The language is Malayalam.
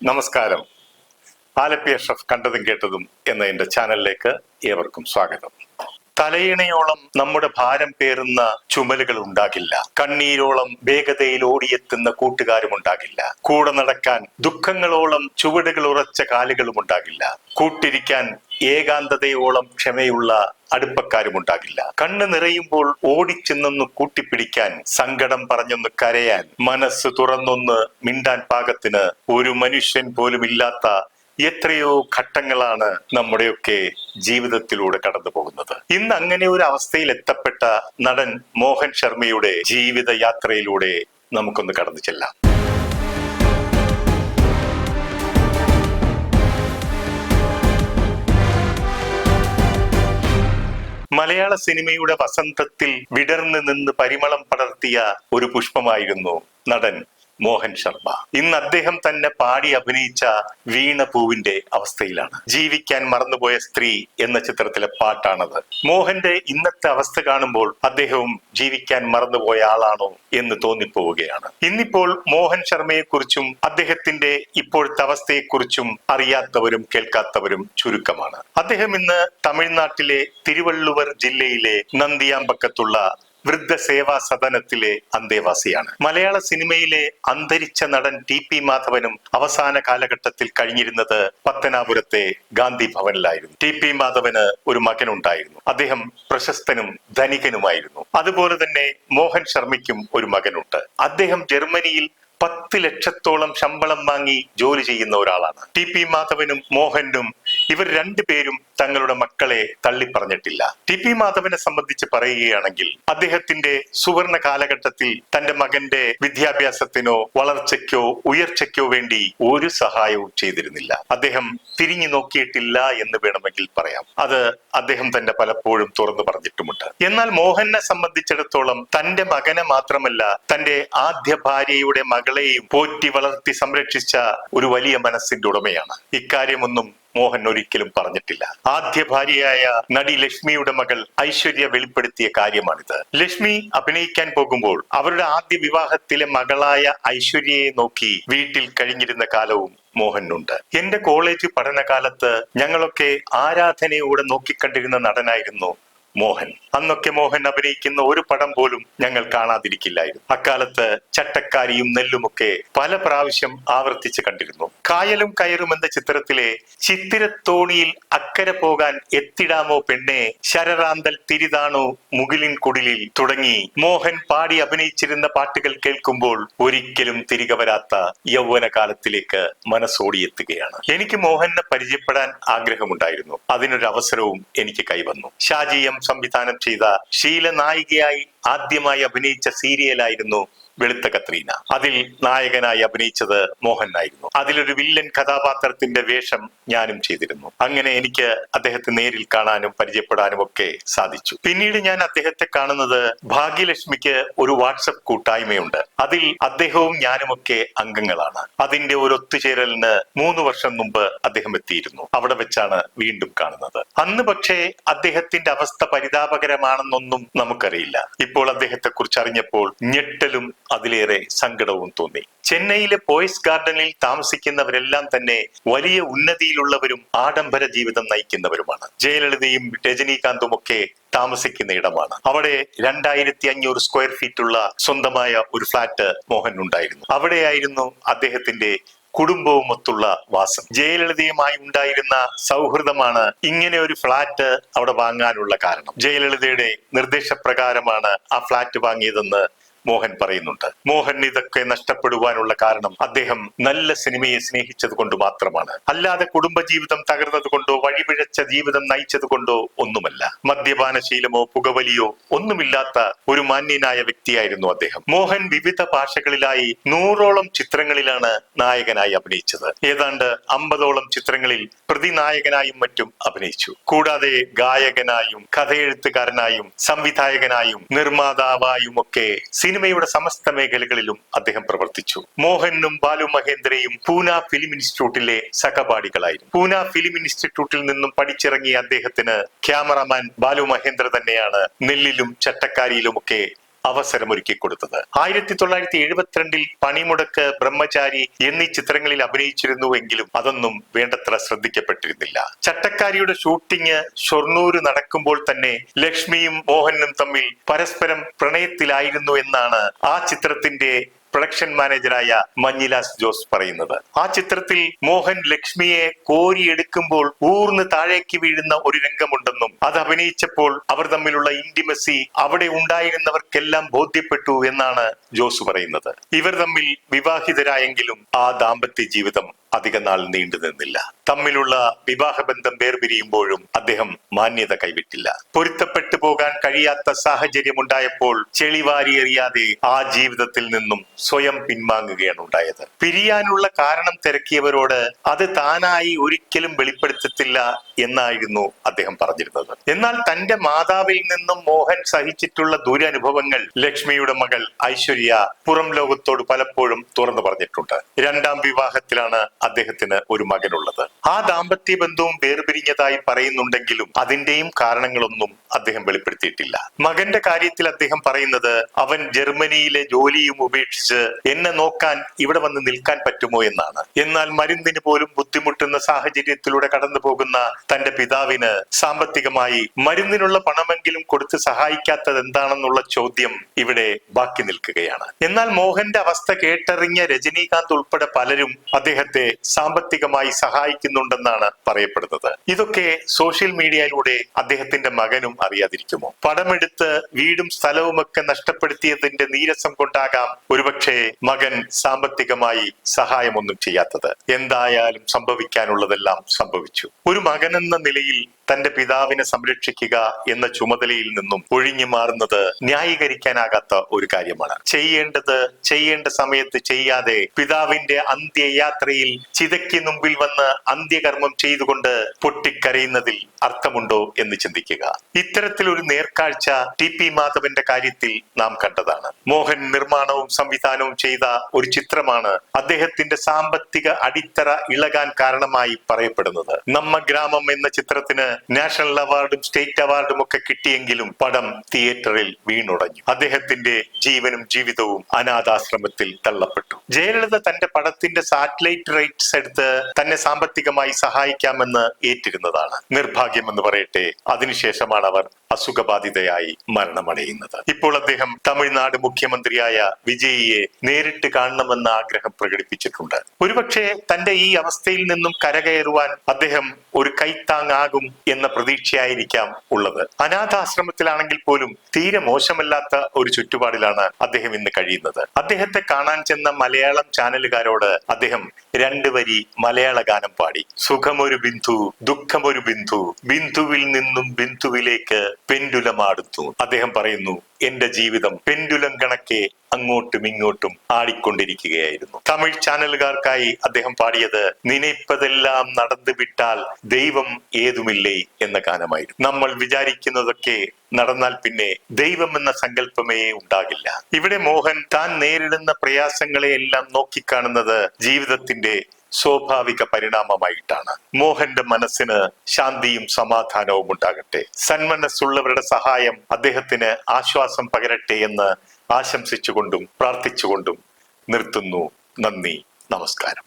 നമസ്കാരം. ആലപ്പി അഷ്റഫ് കണ്ടതും കേട്ടതും എന്ന എന്റെ ചാനലിലേക്ക് ഏവർക്കും സ്വാഗതം. തലയിണയോളം നമ്മുടെ ഭാരം പേറുന്ന ചുമലുകൾ ഉണ്ടാകില്ല. കണ്ണീരോളം വേഗതയിൽ ഓടിയെത്തുന്ന കൂട്ടുകാരും ഉണ്ടാകില്ല. കൂടെ നടക്കാൻ ദുഃഖങ്ങളോളം ചുവടുകൾ ഉറച്ച കാലുകളും ഉണ്ടാകില്ല. കൂട്ടിരിക്കാൻ ഏകാന്തതയോളം ക്ഷമയുള്ള അടുപ്പക്കാരും ഉണ്ടാകില്ല. കണ്ണ് നിറയുമ്പോൾ ഓടിച്ചെന്നൊന്ന് കൂട്ടിപ്പിടിക്കാൻ, സങ്കടം പറഞ്ഞൊന്ന് കരയാൻ, മനസ്സ് തുറന്നൊന്ന് മിണ്ടാൻ പാകത്തിന് ഒരു മനുഷ്യൻ പോലും ഇല്ലാത്ത എത്രയോ ഘട്ടങ്ങളാണ് നമ്മുടെയൊക്കെ ജീവിതത്തിലൂടെ കടന്നു പോകുന്നത്. ഇന്ന് അങ്ങനെ ഒരു അവസ്ഥയിൽ എത്തപ്പെട്ട നടൻ മോഹൻ ശർമ്മയുടെ ജീവിത യാത്രയിലൂടെ നമുക്കൊന്ന് കടന്നു ചെല്ലാം. മലയാള സിനിമയുടെ വസന്തത്തിൽ വിടർന്നു നിന്ന് പരിമളം പടർത്തിയ ഒരു പുഷ്പമായിരുന്നു നടൻ മോഹൻ ശർമ്മ. ഇന്ന് അദ്ദേഹം തന്നെ പാടി അഭിനയിച്ച വീണപൂവിന്റെ അവസ്ഥയിലാണ്. ജീവിക്കാൻ മറന്നുപോയ സ്ത്രീ എന്ന ചിത്രത്തിലെ പാട്ടാണത്. മോഹന്റെ ഇന്നത്തെ അവസ്ഥ കാണുമ്പോൾ അദ്ദേഹവും ജീവിക്കാൻ മറന്നുപോയ ആളാണോ എന്ന് തോന്നിപ്പോവുകയാണ്. ഇന്നിപ്പോൾ മോഹൻ ശർമ്മയെ കുറിച്ചും അദ്ദേഹത്തിന്റെ ഇപ്പോഴത്തെ അവസ്ഥയെക്കുറിച്ചും അറിയാത്തവരും കേൾക്കാത്തവരും ചുരുക്കമാണ്. അദ്ദേഹം ഇന്ന് തമിഴ്നാട്ടിലെ തിരുവള്ളുവർ ജില്ലയിലെ നന്ദിയാമ്പക്കത്തുള്ള വൃദ്ധസേവാ സദനത്തിലെ അന്തേവാസിയാണ്. മലയാള സിനിമയിലെ അന്തരിച്ച നടൻ ടി.പി. മാധവനും അവസാന കാലഘട്ടത്തിൽ കഴിഞ്ഞിരുന്നത് പത്തനാപുരത്തെ ഗാന്ധി ഭവനിലായിരുന്നു. ടി.പി. മാധവന് ഒരു മകനുണ്ടായിരുന്നു. അദ്ദേഹം പ്രശസ്തനും ധനികനുമായിരുന്നു. അതുപോലെ തന്നെ മോഹൻ ശർമ്മയ്ക്കും ഒരു മകനുണ്ട്. അദ്ദേഹം ജർമ്മനിയിൽ 10 ലക്ഷത്തോളം ശമ്പളം വാങ്ങി ജോലി ചെയ്യുന്ന ഒരാളാണ്. ടി.പി. മാധവനും മോഹനും ഇവർ രണ്ടുപേരും തങ്ങളുടെ മക്കളെ തള്ളിപ്പറഞ്ഞിട്ടില്ല. ടി.പി. മാധവനെ സംബന്ധിച്ച് പറയുകയാണെങ്കിൽ അദ്ദേഹത്തിന്റെ സുവർണ കാലഘട്ടത്തിൽ തന്റെ മകന്റെ വിദ്യാഭ്യാസത്തിനോ വളർച്ചയ്ക്കോ ഉയർച്ചയ്ക്കോ വേണ്ടി ഒരു സഹായവും ചെയ്തിരുന്നില്ല. അദ്ദേഹം തിരിഞ്ഞു നോക്കിയിട്ടില്ല എന്ന് വേണമെങ്കിൽ പറയാം. അത് അദ്ദേഹം തന്നെ പലപ്പോഴും തുറന്നു പറഞ്ഞിട്ടുമുണ്ട്. എന്നാൽ മോഹനെ സംബന്ധിച്ചിടത്തോളം തന്റെ മകനെ മാത്രമല്ല, തന്റെ ആദ്യ ഭാര്യയുടെ മകളെയും പോറ്റി വളർത്തി സംരക്ഷിച്ച ഒരു വലിയ മനസ്സിന്റെ ഉടമയാണ്. ഇക്കാര്യമൊന്നും മോഹൻ ഒരിക്കലും പറഞ്ഞിട്ടില്ല. ആദ്യ ഭാര്യയായ നടി ലക്ഷ്മിയുടെ മകൾ ഐശ്വര്യ വെളിപ്പെടുത്തിയ കാര്യമാണിത്. ലക്ഷ്മി അഭിനയിക്കാൻ പോകുമ്പോൾ അവരുടെ ആദ്യ വിവാഹത്തിലെ മകളായ ഐശ്വര്യയെ നോക്കി വീട്ടിൽ കഴിഞ്ഞിരുന്ന കാലവും മോഹനുണ്ട്. എന്റെ കോളേജ് പഠനകാലത്ത് ഞങ്ങളൊക്കെ ആരാധനയോടെ നോക്കിക്കണ്ടിരുന്ന നടനായിരുന്നു മോഹൻ. അന്നൊക്കെ മോഹൻ അഭിനയിക്കുന്ന ഒരു പടം പോലും ഞങ്ങൾ കാണാതിരിക്കില്ലായിരുന്നു. അക്കാലത്ത് ചട്ടക്കാരിയും നെല്ലുമൊക്കെ പല പ്രാവശ്യം ആവർത്തിച്ച് കണ്ടിരുന്നു. കായലും കയറും എന്ന ചിത്രത്തിലെ ചിത്തിരത്തോണിയിൽ അക്കരെ പോകാൻ എത്തിടാമോ പെണ്ണെ, ശരറാന്തൽ തിരിതാണു മുകിലിൻ കുടിലിൽ തുടങ്ങി മോഹൻ പാടി അഭിനയിച്ചിരുന്ന പാട്ടുകൾ കേൾക്കുമ്പോൾ ഒരിക്കലും തിരികെ വരാത്ത യൗവന കാലത്തിലേക്ക് മനസ്സോടിയെത്തുകയാണ്. എനിക്ക് മോഹനെ പരിചയപ്പെടാൻ ആഗ്രഹമുണ്ടായിരുന്നു. അതിനൊരു അവസരവും എനിക്ക് കൈവന്നു. ഷാജി എം സംവിധാനം ചെയ്ത ശീലനായികയായി ആദ്യമായി അഭിനയിച്ച സീരിയലായിരുന്നു വെളുത്ത കത്രീന. അതിൽ നായകനായി അഭിനയിച്ചത് മോഹൻ ആയിരുന്നു. അതിലൊരു വില്ലൻ കഥാപാത്രത്തിന്റെ വേഷം ഞാനും ചെയ്തിരുന്നു. അങ്ങനെ എനിക്ക് അദ്ദേഹത്തെ നേരിൽ കാണാനും പരിചയപ്പെടാനും ഒക്കെ സാധിച്ചു. പിന്നീട് ഞാൻ അദ്ദേഹത്തെ കാണുന്നത് ഭാഗ്യലക്ഷ്മിക്ക് ഒരു വാട്സപ്പ് കൂട്ടായ്മയുണ്ട്. അതിൽ അദ്ദേഹവും ഞാനുമൊക്കെ അംഗങ്ങളാണ്. അതിന്റെ ഒരു ഒത്തുചേരലിന് 3 വർഷം മുമ്പ് അദ്ദേഹം എത്തിയിരുന്നു. അവിടെ വെച്ചാണ് വീണ്ടും കാണുന്നത്. അന്ന് പക്ഷേ അദ്ദേഹത്തിന്റെ അവസ്ഥ പരിതാപകരമാണെന്നൊന്നും നമുക്കറിയില്ല. ഇപ്പോൾ അദ്ദേഹത്തെ കുറിച്ച് അറിഞ്ഞപ്പോൾ ഞെട്ടലും അതിലേറെ സങ്കടവും തോന്നി. ചെന്നൈയിലെ പോയ്സ് ഗാർഡനിൽ താമസിക്കുന്നവരെല്ലാം തന്നെ വലിയ ഉന്നതിയിലുള്ളവരും ആഡംബര ജീവിതം നയിക്കുന്നവരുമാണ്. ജയലളിതയും രജനീകാന്തും ഒക്കെ താമസിക്കുന്ന ഇടമാണ്. അവിടെ 2500 സ്ക്വയർ ഫീറ്റ് ഉള്ള സ്വന്തമായ ഒരു ഫ്ലാറ്റ് മോഹൻ ഉണ്ടായിരുന്നു. അവിടെയായിരുന്നു അദ്ദേഹത്തിന്റെ കുടുംബവുമൊത്തുള്ള വാസം. ജയലളിതയുമായി ഉണ്ടായിരുന്ന സൗഹൃദമാണ് ഇങ്ങനെ ഒരു ഫ്ലാറ്റ് അവിടെ വാങ്ങാനുള്ള കാരണം. ജയലളിതയുടെ നിർദ്ദേശപ്രകാരമാണ് ആ ഫ്ലാറ്റ് വാങ്ങിയതെന്ന് മോഹൻ പറയുന്നുണ്ട്. മോഹൻ ഇതൊക്കെ നഷ്ടപ്പെടുവാനുള്ള കാരണം അദ്ദേഹം നല്ല സിനിമയെ സ്നേഹിച്ചത് കൊണ്ട് മാത്രമാണ്. അല്ലാതെ കുടുംബജീവിതം തകർന്നത് കൊണ്ടോ വഴിപിഴച്ച ജീവിതം നയിച്ചത് കൊണ്ടോ ഒന്നുമല്ല. മദ്യപാനശീലമോ പുകവലിയോ ഒന്നുമില്ലാത്ത ഒരു മാന്യനായ വ്യക്തിയായിരുന്നു അദ്ദേഹം. മോഹൻ വിവിധ ഭാഷകളിലായി 100ഓളം ചിത്രങ്ങളിലാണ് നായകനായി അഭിനയിച്ചത്. ഏതാണ്ട് 50ഓളം ചിത്രങ്ങളിൽ പ്രതിനായകനായും മറ്റും അഭിനയിച്ചു. കൂടാതെ ഗായകനായും കഥയെഴുത്തുകാരനായും സംവിധായകനായും നിർമ്മാതാവായും ഒക്കെ സിനിമയുടെ സമസ്ത മേഖലകളിലും അദ്ദേഹം പ്രവർത്തിച്ചു. മോഹനും ബാലു മഹേന്ദ്രയും പൂന ഫിലിം ഇൻസ്റ്റിറ്റ്യൂട്ടിലെ സഹപാഠികളായിരുന്നു. പൂന ഫിലിം ഇൻസ്റ്റിറ്റ്യൂട്ടിൽ നിന്നും പഠിച്ചിറങ്ങിയ അദ്ദേഹത്തിന് ക്യാമറമാൻ ബാലു മഹേന്ദ്ര തന്നെയാണ് നെല്ലിലും ചട്ടക്കാരിയിലുമൊക്കെ അവസരമൊരുക്കി കൊടുത്തത്. 1972 പണിമുടക്ക്, ബ്രഹ്മചാരി എന്നീ ചിത്രങ്ങളിൽ അഭിനയിച്ചിരുന്നുവെങ്കിലും അതൊന്നും വേണ്ടത്ര ശ്രദ്ധിക്കപ്പെട്ടിരുന്നില്ല. ചട്ടക്കാരിയുടെ ഷൂട്ടിംഗ് ഷൊർണൂര് നടക്കുമ്പോൾ തന്നെ ലക്ഷ്മിയും മോഹനും തമ്മിൽ പരസ്പരം പ്രണയത്തിലായിരുന്നു എന്നാണ് ആ ചിത്രത്തിന്റെ പ്രൊഡക്ഷൻ മാനേജറായ മഞ്ഞിലാസ് ജോസ് പറയുന്നത്. ആ ചിത്രത്തിൽ മോഹൻ ലക്ഷ്മിയെ കോരിയെടുക്കുമ്പോൾ ഊർന്ന് താഴേക്ക് വീഴുന്ന ഒരു രംഗമുണ്ടെന്നും അത് അഭിനയിച്ചപ്പോൾ അവർ തമ്മിലുള്ള ഇന്റിമസി അവിടെ ഉണ്ടായിരുന്നവർക്കെല്ലാം ബോധ്യപ്പെട്ടു എന്നാണ് ജോസ് പറയുന്നത്. ഇവർ തമ്മിൽ വിവാഹിതരായെങ്കിലും ആ ദാമ്പത്യ ജീവിതം അധിക നാൾ നീണ്ടു നിന്നില്ല. തമ്മിലുള്ള വിവാഹബന്ധം വേർപിരിയുമ്പോഴും അദ്ദേഹം മാന്യത കൈവിട്ടില്ല. പൊരുത്തപ്പെട്ടു പോകാൻ കഴിയാത്ത സാഹചര്യം ഉണ്ടായപ്പോൾ ചെളിവാരി എറിയാതെ ആ ജീവിതത്തിൽ നിന്നും സ്വയം പിൻവാങ്ങുകയാണ് ഉണ്ടായത്. പിരിയാനുള്ള കാരണം തിരക്കിയവരോട് അത് താനായി ഒരിക്കലും വെളിപ്പെടുത്തത്തില്ല എന്നായിരുന്നു അദ്ദേഹം പറഞ്ഞിരുന്നത്. എന്നാൽ തന്റെ മാതാവിൽ നിന്നും മോഹൻ സഹിച്ചിട്ടുള്ള ദുരനുഭവങ്ങൾ ലക്ഷ്മിയുടെ മകൾ ഐശ്വര്യ പുറം ലോകത്തോട് പലപ്പോഴും തുറന്നു പറഞ്ഞിട്ടുണ്ട്. രണ്ടാം വിവാഹത്തിലാണ് അദ്ദേഹത്തിന് ഒരു മകനുള്ളത്. ആ ദാമ്പത്യ ബന്ധവും വേർപിരിഞ്ഞതായി പറയുന്നുണ്ടെങ്കിലും അതിന്റെയും കാരണങ്ങളൊന്നും അദ്ദേഹം വെളിപ്പെടുത്തിയിട്ടില്ല. മകന്റെ കാര്യത്തിൽ അദ്ദേഹം പറയുന്നത്, അവൻ ജർമ്മനിയിലെ ജോലിയും ഉപേക്ഷിച്ച് എന്നെ നോക്കാൻ ഇവിടെ വന്ന് നിൽക്കാൻ പറ്റുമോ എന്നാണ്. എന്നാൽ മരുന്നിന് പോലും ബുദ്ധിമുട്ടുന്ന സാഹചര്യത്തിലൂടെ കടന്നു പോകുന്ന തന്റെ പിതാവിന് സാമ്പത്തികമായി മരുന്നിനുള്ള പണമെങ്കിലും കൊടുത്ത് സഹായിക്കാത്തത് എന്താണെന്നുള്ള ചോദ്യം ഇവിടെ ബാക്കി നിൽക്കുകയാണ്. എന്നാൽ മോഹന്റെ അവസ്ഥ കേട്ടറിഞ്ഞ രജനീകാന്ത് ഉൾപ്പെടെ പലരും അദ്ദേഹത്തെ സാമ്പത്തികമായി സഹായിക്കുന്നുണ്ടെന്നാണ് പറയപ്പെടുന്നത്. ഇതൊക്കെ സോഷ്യൽ മീഡിയയിലൂടെ അദ്ദേഹത്തിന്റെ മകനും അറിയാതിരിക്കുമോ? പടമെടുത്ത് വീടും സ്ഥലവുമൊക്കെ നഷ്ടപ്പെടുത്തിയതിന്റെ നീരസം കൊണ്ടാകാം ഒരുപക്ഷെ മകൻ സാമ്പത്തികമായി സഹായമൊന്നും ചെയ്യാത്തത്. എന്തായാലും സംഭവിക്കാനുള്ളതെല്ലാം സംഭവിച്ചു. ഒരു മകനെന്ന നിലയിൽ തന്റെ പിതാവിനെ സംരക്ഷിക്കുക എന്ന ചുമതലയിൽ നിന്നും ഒഴിഞ്ഞു മാറുന്നത് ന്യായീകരിക്കാനാകാത്ത ഒരു കാര്യമാണ്. ചെയ്യേണ്ട സമയത്ത് ചെയ്യാതെ പിതാവിന്റെ അന്ത്യയാത്രയിൽ ചിതയ്ക്ക് മുമ്പിൽ വന്ന് അന്ത്യകർമ്മം ചെയ്തുകൊണ്ട് പൊട്ടിക്കരയുന്നതിൽ അർത്ഥമുണ്ടോ എന്ന് ചിന്തിക്കുക. ഇത്തരത്തിലൊരു നേർക്കാഴ്ച ടി.പി. മാധവന്റെ കാര്യത്തിൽ നാം കണ്ടതാണ്. മോഹൻ നിർമ്മാണവും സംവിധാനവും ചെയ്ത ഒരു ചിത്രമാണ് അദ്ദേഹത്തിന്റെ സാമ്പത്തിക അടിത്തറ ഇളകാൻ കാരണമായി പറയപ്പെടുന്നത്. നമ്മ ഗ്രാമം എന്ന ചിത്രത്തിന് നാഷണൽ അവാർഡും സ്റ്റേറ്റ് അവാർഡും ഒക്കെ കിട്ടിയെങ്കിലും പടം തിയേറ്ററിൽ വീണുടഞ്ഞു. അദ്ദേഹത്തിന്റെ ജീവനും ജീവിതവും അനാഥാശ്രമത്തിൽ തള്ളപ്പെട്ടു. ജയലളിത തന്റെ പടത്തിന്റെ സാറ്റലൈറ്റ് റൈറ്റ്സ് എടുത്ത് തന്നെ സാമ്പത്തികമായി സഹായിക്കാമെന്ന് ഏറ്റിരുന്നതാണ്. നിർഭാഗ്യമെന്ന് പറയട്ടെ, അതിനുശേഷമാണ് അവർ അസുഖബാധിതയായി മരണമടയുന്നത്. ഇപ്പോൾ അദ്ദേഹം തമിഴ്നാട് മുഖ്യമന്ത്രിയായ വിജയിയെ നേരിട്ട് കാണണമെന്ന ആഗ്രഹം പ്രകടിപ്പിച്ചിട്ടുണ്ട്. ഒരുപക്ഷെ തന്റെ ഈ അവസ്ഥയിൽ നിന്നും കരകയറുവാൻ അദ്ദേഹം ഒരു കൈത്താങ്ങാകും എന്ന പ്രതീക്ഷയായിരിക്കാം ഉള്ളത്. അനാഥാശ്രമത്തിലാണെങ്കിൽ പോലും തീരെ മോശമല്ലാത്ത ഒരു ചുറ്റുപാടിലാണ് അദ്ദേഹം ഇന്ന് കഴിയുന്നത്. അദ്ദേഹത്തെ കാണാൻ ചെന്ന മലയാളം ചാനലുകാരോട് അദ്ദേഹം 2 വരി മലയാള ഗാനം പാടി. സുഖമൊരു ബിന്ദു, ദുഃഖമൊരു ബിന്ദു, ബിന്ദുവിൽ നിന്നും ബിന്ദുവിലേക്ക് പെൻഡുലമാടുന്നു. അദ്ദേഹം പറയുന്നു, എന്റെ ജീവിതം പെൻഡുലം കണക്കെ അങ്ങോട്ടും ഇങ്ങോട്ടും ആടിക്കൊണ്ടിരിക്കുകയായിരുന്നു. തമിഴ് ചാനലുകാർക്കായി അദ്ദേഹം പാടിയത് നിனைப்பதெல்லாம் നടന്നു വിട്ടാൽ ദൈവം ഏതുമില്ലേ എന്ന ഗാനമായിരുന്നു. നമ്മൾ വിചാരിക്കുന്നതൊക്കെ നടന്നാൽ പിന്നെ ദൈവം എന്ന സങ്കല്പമേ ഉണ്ടാകില്ല. ഇവിടെ മോഹൻ താൻ നേരിടുന്ന പ്രയാസങ്ങളെ എല്ലാം നോക്കിക്കാണുന്നത് ജീവിതത്തിന്റെ സ്വാഭാവിക പരിണാമമായിട്ടാണ്. മോഹന്റെ മനസ്സിന് ശാന്തിയും സമാധാനവും ഉണ്ടാകട്ടെ. സന്മനസ്സുള്ളവരുടെ സഹായം അദ്ദേഹത്തിന് ആശ്വാസം പകരട്ടെ എന്ന് ആശംസിച്ചുകൊണ്ടും പ്രാർത്ഥിച്ചുകൊണ്ടും നിർത്തുന്നു. നന്ദി, നമസ്കാരം.